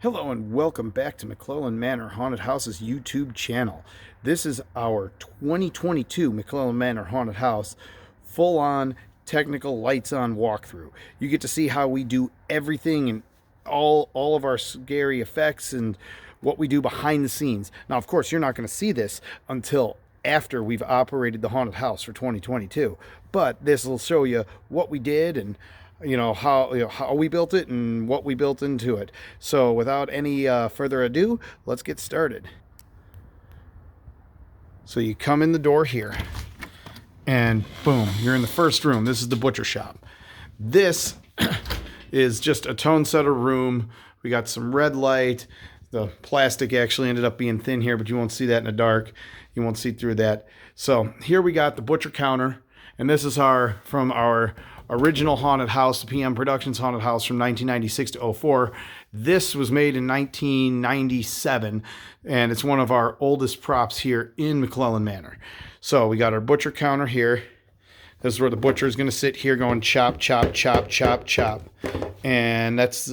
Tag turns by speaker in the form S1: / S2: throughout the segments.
S1: Hello and welcome back to McClellan Manor Haunted House's YouTube channel. This is our 2022 McClellan Manor Haunted House full-on technical lights-on walkthrough. You get to see how we do everything and all of our scary effects and what we do behind the scenes. Now, of course, you're not going to see this until after we've operated the haunted house for 2022, but this will show you what we did and how we built it and what we built into it. So without any further ado, let's get started. So you come in the door here and boom, you're in the first room. This is the butcher shop. This is just a tone setter room. We got some red light. The plastic actually ended up being thin here, but you won't see that in the dark. You won't see through that. So here we got the butcher counter, and this is from our original haunted house, the PM Productions haunted house from 1996 to 04. This was made in 1997, and it's one of our oldest props here in McClellan Manor. So we got our butcher counter here. This is where the butcher is going to sit here going chop, chop, chop, chop, chop. And that's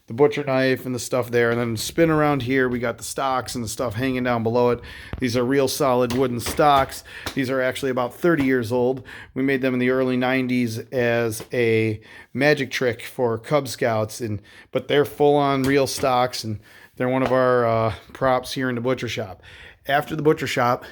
S1: the butcher knife and the stuff there. And then spin around here, we got the stocks and the stuff hanging down below it. These are real solid wooden stocks. These are actually about 30 years old. We made them in the early 90s as a magic trick for Cub Scouts, but they're full-on real stocks, and they're one of our props here in the butcher shop. After the butcher shop,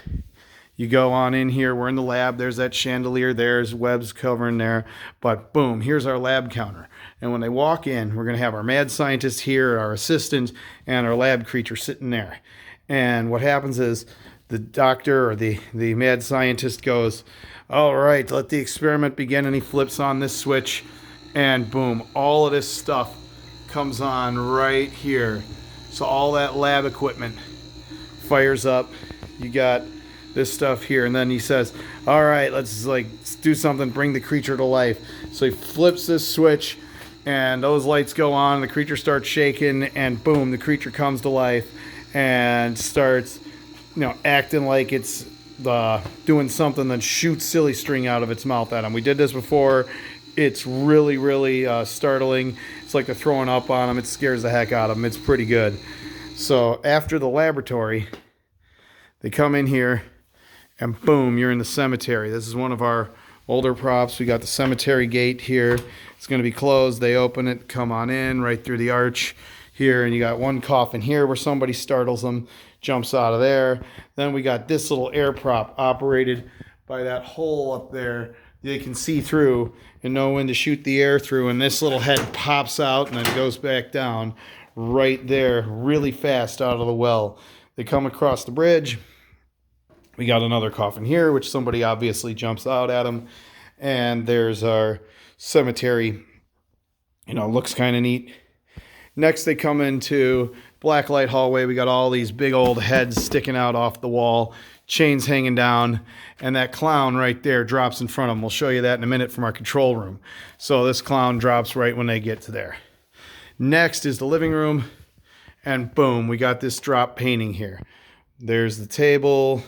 S1: you go on in here. We're in the lab. There's that chandelier. There's webs covering there. But boom, here's our lab counter. And when they walk in, we're going to have our mad scientist here, our assistant, and our lab creature sitting there. And what happens is the doctor or the mad scientist goes, all right, let the experiment begin. And he flips on this switch. And boom, all of this stuff comes on right here. So all that lab equipment fires up. You got this stuff here, and then he says, all right, let's do something, bring the creature to life. So he flips this switch and those lights go on, the creature starts shaking, and boom, the creature comes to life and starts acting like it's doing something, then shoots silly string out of its mouth at him. We did this before. It's really startling. It's like they're throwing up on him. It scares the heck out of him. It's pretty good. So after the laboratory, they come in here and boom, you're in the cemetery. This is one of our older props. We got the cemetery gate here. It's going to be closed. They open it, come on in right through the arch here, and you got one coffin here where somebody startles them, jumps out of there. Then we got this little air prop operated by that hole up there. They can see through and know when to shoot the air through, and this little head pops out and then goes back down right there really fast out of the well. They come across the bridge. We got another coffin here, which somebody obviously jumps out at them. And there's our cemetery. Looks kind of neat. Next, they come into blacklight hallway. We got all these big old heads sticking out off the wall, chains hanging down, and that clown right there drops in front of them. We'll show you that in a minute from our control room. So this clown drops right when they get to there. Next is the living room, and boom, we got this drop painting here. There's the table.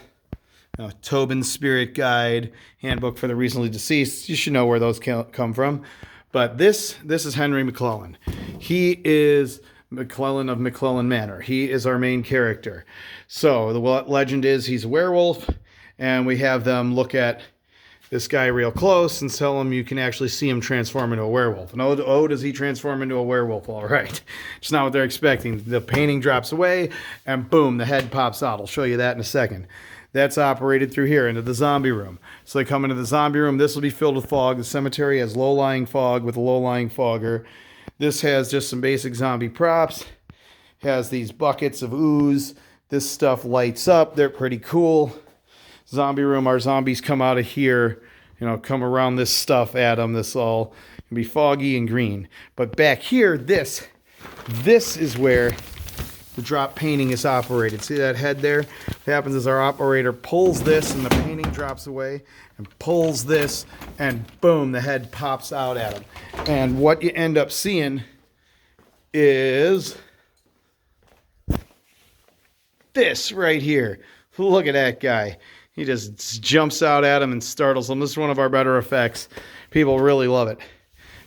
S1: Tobin's Spirit Guide, Handbook for the Recently Deceased. You should know where those come from. But this is Henry McClellan. He is McClellan of McClellan Manor. He is our main character. So the legend is he's a werewolf, and we have them look at this guy real close and tell him you can actually see him transform into a werewolf. And does he transform into a werewolf? All right. It's not what they're expecting. The painting drops away, and boom, the head pops out. I'll show you that in a second. That's operated through here into the zombie room. So they come into the zombie room. This will be filled with fog. The cemetery has low-lying fog with a low-lying fogger. This has just some basic zombie props. Has these buckets of ooze. This stuff lights up. They're pretty cool. Zombie room. Our zombies come out of here, come around this stuff at them. This all can be foggy and green. But back here, this is where the drop painting is operated. See that head there? What happens is our operator pulls this and the painting drops away, and pulls this, and boom, the head pops out at him. And what you end up seeing is this right here. Look at that guy. He just jumps out at him and startles him. This is one of our better effects. People really love it.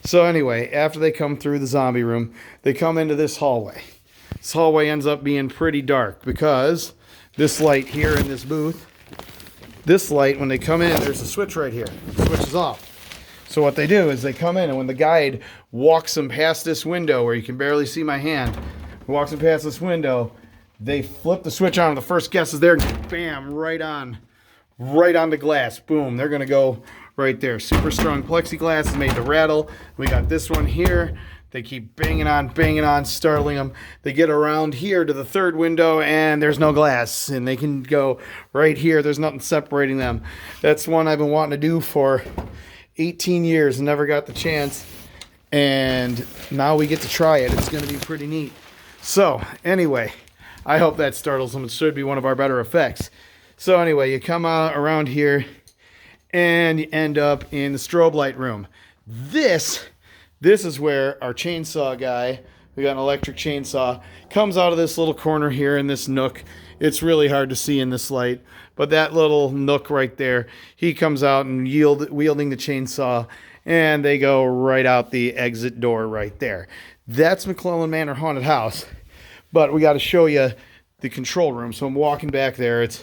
S1: So anyway, after they come through the zombie room, they come into this hallway. this hallway ends up being pretty dark because this light here in this booth, this light, when they come in, there's a switch right here. The switch is off. So what they do is they come in, and when the guide walks them past this window where you can barely see my hand, walks them past this window, they flip the switch on, and the first guest is there, bam, right on the glass. Boom, they're gonna go right there. Super strong plexiglass is made to rattle. We got this one here. They keep banging on, startling them. They get around here to the third window, and there's no glass, and they can go right here. There's nothing separating them. That's one I've been wanting to do for 18 years and never got the chance, and now we get to try it. It's going to be pretty neat. So anyway, I hope that startles them. It should be one of our better effects. So anyway, you come around here and you end up in the strobe light room. This is where our chainsaw guy, we got an electric chainsaw, comes out of this little corner here in this nook. It's really hard to see in this light, but that little nook right there, he comes out and wielding the chainsaw, and they go right out the exit door right there. That's McClellan Manor Haunted House, but we got to show you the control room. So I'm walking back there. It's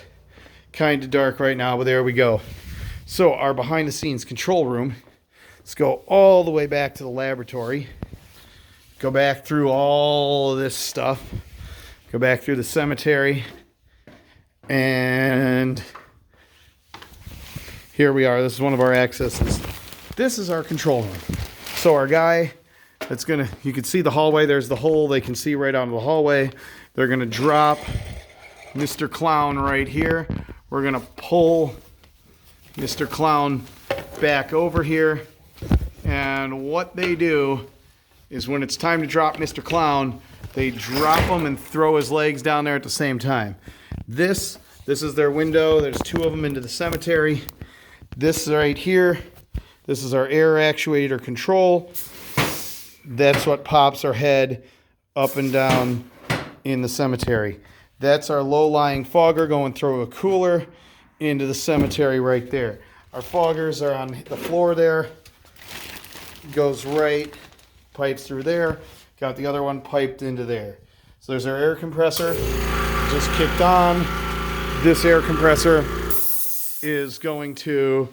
S1: kind of dark right now, but there we go. So our behind the scenes control room. Let's go all the way back to the laboratory. Go back through all of this stuff. Go back through the cemetery. And here we are. This is one of our accesses. This is our control room. So our guy that's gonna, you can see the hallway. There's the hole. They can see right onto the hallway. They're gonna drop Mr. Clown right here. We're gonna pull Mr. Clown back over here. And what they do is when it's time to drop Mr. Clown, they drop him and throw his legs down there at the same time. This is their window. There's two of them into the cemetery. This right here, this is our air actuator control. That's what pops our head up and down in the cemetery. That's our low-lying fogger going through a cooler into the cemetery right there. Our foggers are on the floor there. Goes right, pipes through there. Got the other one piped into there. So there's our air compressor. Just kicked on. This air compressor is going to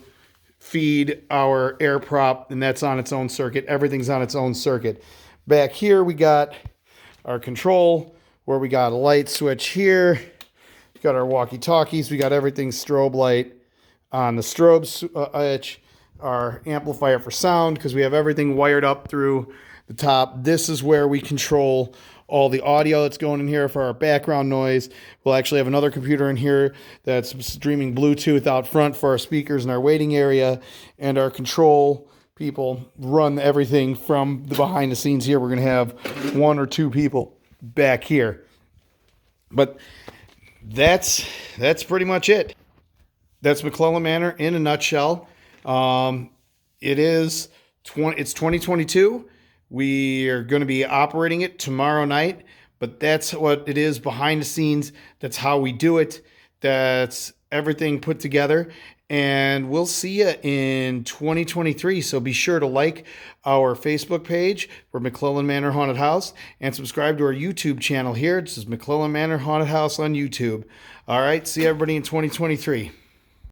S1: feed our air prop, and that's on its own circuit. Everything's on its own circuit. Back here we got our control, where we got a light switch here. We got our walkie-talkies. We got everything strobe light on the strobe switch. Our amplifier for sound, because we have everything wired up through the top. This is where we control all the audio that's going in here for our background noise. We'll actually have another computer in here that's streaming Bluetooth out front for our speakers in our waiting area, and our control people run everything from the behind the scenes here. We're going to have one or two people back here. But that's pretty much it. That's McClellan Manor in a nutshell. It's 2022. We are going to be operating it tomorrow night, but that's what it is behind the scenes. That's how we do it. That's everything put together, and we'll see you in 2023. So be sure to like our Facebook page for McClellan Manor Haunted House and subscribe to our YouTube channel here. This is McClellan Manor Haunted House on YouTube. All right. See everybody in 2023.